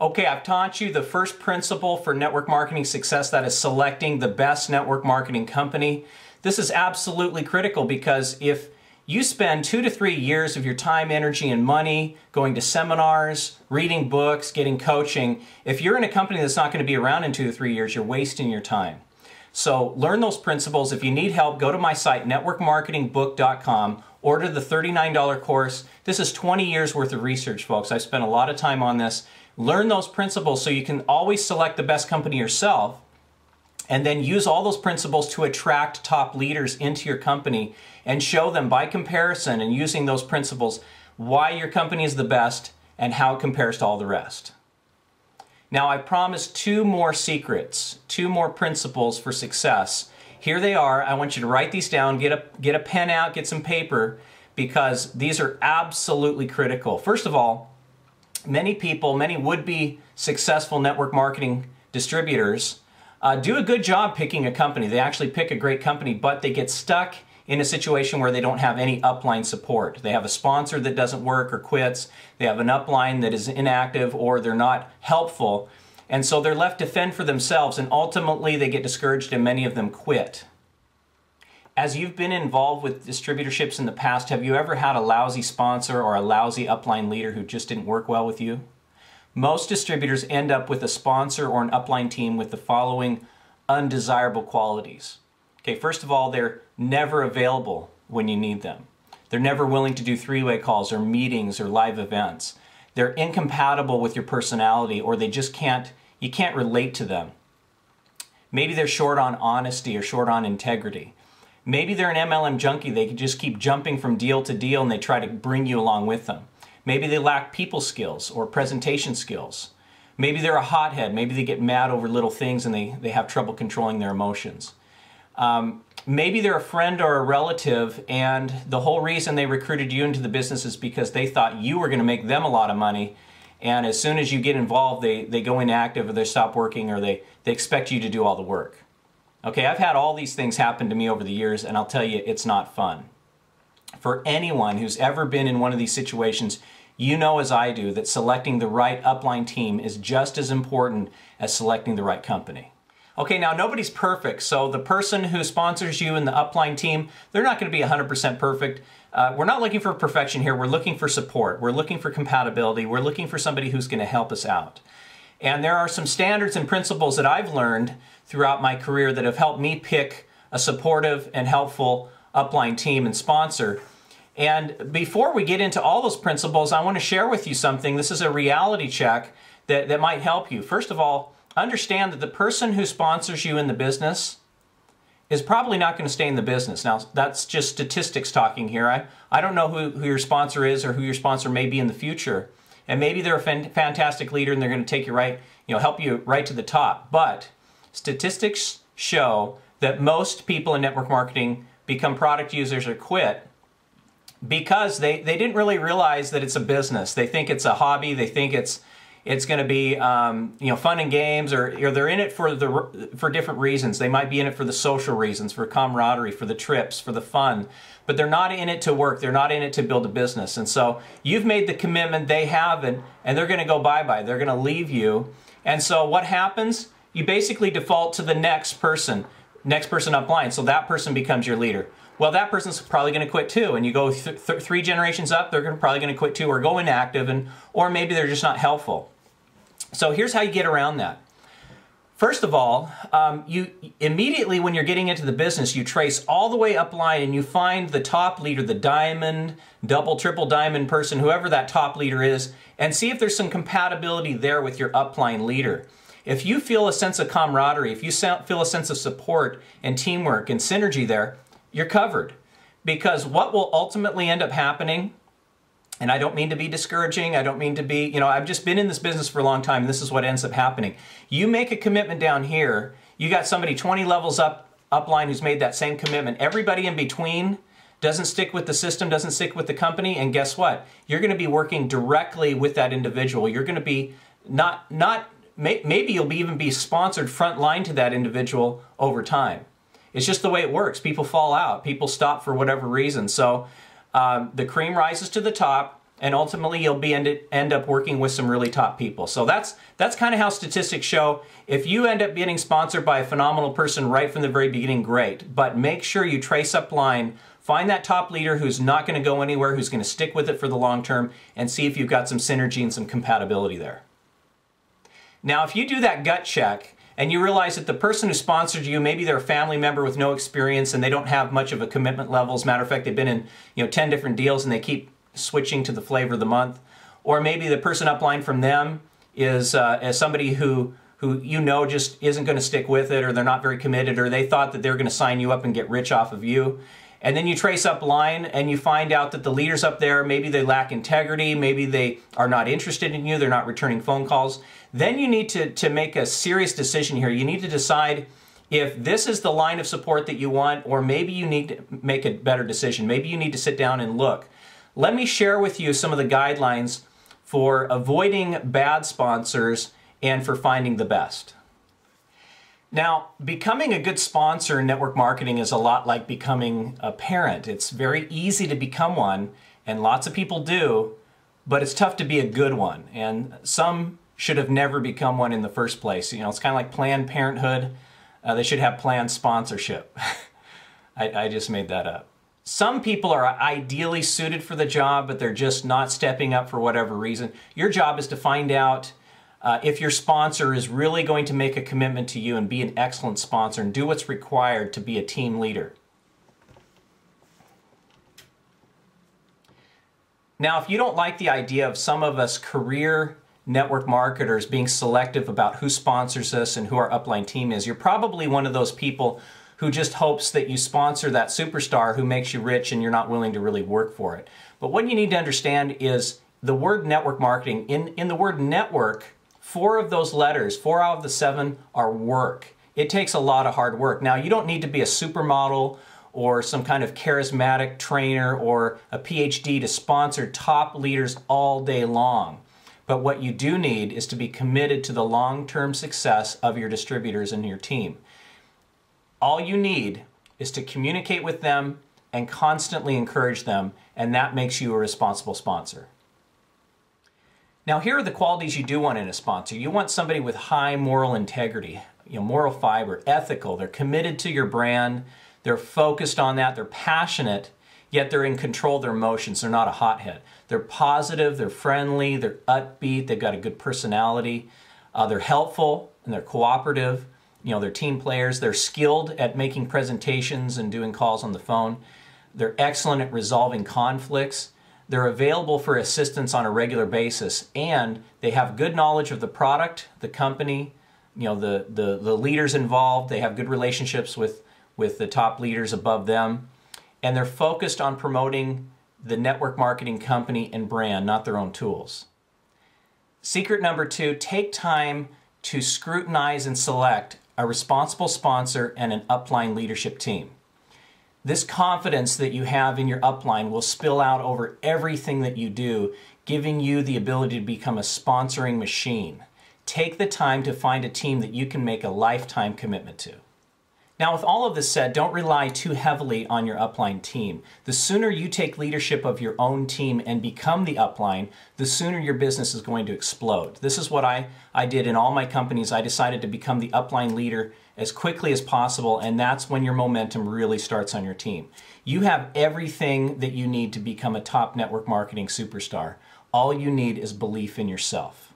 Okay, I've taught you the first principle for network marketing success, that is selecting the best network marketing company. This is absolutely critical because if you spend 2 to 3 years of your time, energy, and money going to seminars, reading books, getting coaching, if you're in a company that's not going to be around in 2 to 3 years, you're wasting your time. So learn those principles. If you need help, go to my site, networkmarketingbook.com. Order the $39 course. This is 20 years worth of research, folks. I've spent a lot of time on this. Learn those principles so you can always select the best company yourself, and then use all those principles to attract top leaders into your company and show them by comparison and using those principles why your company is the best and how it compares to all the rest. Now, I promised 2 more secrets, 2 more principles for success. Here they are. I want you to write these down, get a pen out, get some paper, because these are absolutely critical. First of all, many people, many would-be successful network marketing distributors do a good job picking a company. They actually pick a great company, but they get stuck in a situation where they don't have any upline support. They have a sponsor that doesn't work or quits. They have an upline that is inactive, or they're not helpful. And so they're left to fend for themselves, and ultimately they get discouraged and many of them quit. As you've been involved with distributorships in the past, have you ever had a lousy sponsor or a lousy upline leader who just didn't work well with you? Most distributors end up with a sponsor or an upline team with the following undesirable qualities. Okay, first of all, they're never available when you need them. They're never willing to do 3-way calls or meetings or live events. They're incompatible with your personality, or they just you can't relate to them. Maybe they're short on honesty or short on integrity. Maybe they're an MLM junkie. They can just keep jumping from deal to deal and they try to bring you along with them. Maybe they lack people skills or presentation skills. Maybe they're a hothead. Maybe they get mad over little things and they have trouble controlling their emotions. Maybe they're a friend or a relative, and the whole reason they recruited you into the business is because they thought you were going to make them a lot of money, and as soon as you get involved, they go inactive, or they stop working, or they expect you to do all the work. Okay, I've had all these things happen to me over the years, and I'll tell you, it's not fun. For anyone who's ever been in one of these situations, you know as I do that selecting the right upline team is just as important as selecting the right company. Okay, now nobody's perfect, so the person who sponsors you in the upline team, they're not going to be 100% perfect. We're not looking for perfection here. We're looking for support. We're looking for compatibility. We're looking for somebody who's going to help us out. And there are some standards and principles that I've learned throughout my career that have helped me pick a supportive and helpful upline team and sponsor. And before we get into all those principles, I want to share with you something. This is a reality check that might help you. First of all, understand that the person who sponsors you in the business is probably not going to stay in the business. Now, that's just statistics talking here. I don't know who your sponsor is or who your sponsor may be in the future. And maybe they're a fantastic leader and they're going to take you right, help you right to the top. But statistics show that most people in network marketing become product users or quit because they didn't really realize that it's a business. They think it's a hobby. They think it's going to be fun and games, or they're in it for different reasons. They might be in it for the social reasons, for camaraderie, for the trips, for the fun, but they're not in it to work. They're not in it to build a business. And so you've made the commitment, they haven't, and they're going to go bye-bye. They're going to leave you. And so what happens? You basically default to the next person upline. So that person becomes your leader. Well, that person's probably going to quit too, and you go 3 generations up, they're probably going to quit too, or go inactive, or maybe they're just not helpful. So here's how you get around that. First of all, you immediately when you're getting into the business, you trace all the way upline and you find the top leader, the diamond, double, triple diamond person, whoever that top leader is, and see if there's some compatibility there with your upline leader. If you feel a sense of camaraderie, if you feel a sense of support and teamwork and synergy there, you're covered. Because what will ultimately end up happening, and I don't mean to be discouraging, I don't mean to be, I've just been in this business for a long time, and this is what ends up happening. You make a commitment down here, you got somebody 20 levels upline who's made that same commitment. Everybody in between doesn't stick with the system, doesn't stick with the company, and guess what? You're going to be working directly with that individual. You're going to be maybe you'll even be sponsored front line to that individual over time. It's just the way it works. People fall out. People stop for whatever reason. So the cream rises to the top, and ultimately you'll end up working with some really top people. So that's kind of how statistics show. If you end up getting sponsored by a phenomenal person right from the very beginning, great. But make sure you trace up line, find that top leader who's not going to go anywhere, who's going to stick with it for the long term, and see if you've got some synergy and some compatibility there. Now, if you do that gut check and you realize that the person who sponsored you, maybe they're a family member with no experience and they don't have much of a commitment level. As a matter of fact, they've been in 10 different deals and they keep switching to the flavor of the month. Or maybe the person upline from them is somebody who just isn't going to stick with it, or they're not very committed, or they thought that they're going to sign you up and get rich off of you. And then you trace up line and you find out that the leaders up there, maybe they lack integrity, maybe they are not interested in you, they're not returning phone calls. Then you need to make a serious decision here. You need to decide if this is the line of support that you want, or maybe you need to make a better decision. Maybe you need to sit down and look. Let me share with you some of the guidelines for avoiding bad sponsors and for finding the best. Now, becoming a good sponsor in network marketing is a lot like becoming a parent. It's very easy to become one, and lots of people do, but it's tough to be a good one. And some should have never become one in the first place. It's kind of like Planned Parenthood. They should have planned sponsorship. I just made that up. Some people are ideally suited for the job, but they're just not stepping up for whatever reason. Your job is to find out if your sponsor is really going to make a commitment to you and be an excellent sponsor and do what's required to be a team leader. Now, if you don't like the idea of some of us career network marketers being selective about who sponsors us and who our upline team is, you're probably one of those people who just hopes that you sponsor that superstar who makes you rich and you're not willing to really work for it. But what you need to understand is the word network marketing. In the word network, 4 of those letters, 4 out of the 7 are work. It takes a lot of hard work. Now, you don't need to be a supermodel or some kind of charismatic trainer or a PhD to sponsor top leaders all day long. But what you do need is to be committed to the long-term success of your distributors and your team. All you need is to communicate with them and constantly encourage them, and that makes you a responsible sponsor. Now, here are the qualities you do want in a sponsor. You want somebody with high moral integrity, moral fiber, ethical. They're committed to your brand. They're focused on that. They're passionate, yet they're in control of their emotions. They're not a hothead. They're positive. They're friendly. They're upbeat. They've got a good personality. They're helpful and they're cooperative. They're team players. They're skilled at making presentations and doing calls on the phone. They're excellent at resolving conflicts. They're available for assistance on a regular basis, and they have good knowledge of the product, the company, the leaders involved. They have good relationships with the top leaders above them, and they're focused on promoting the network marketing company and brand, not their own tools. Secret number 2, take time to scrutinize and select a responsible sponsor and an upline leadership team. This confidence that you have in your upline will spill out over everything that you do, giving you the ability to become a sponsoring machine. Take the time to find a team that you can make a lifetime commitment to. Now, with all of this said, don't rely too heavily on your upline team. The sooner you take leadership of your own team and become the upline, the sooner your business is going to explode. This is what I did in all my companies. I decided to become the upline leader as quickly as possible, and that's when your momentum really starts on your team. You have everything that you need to become a top network marketing superstar. All you need is belief in yourself.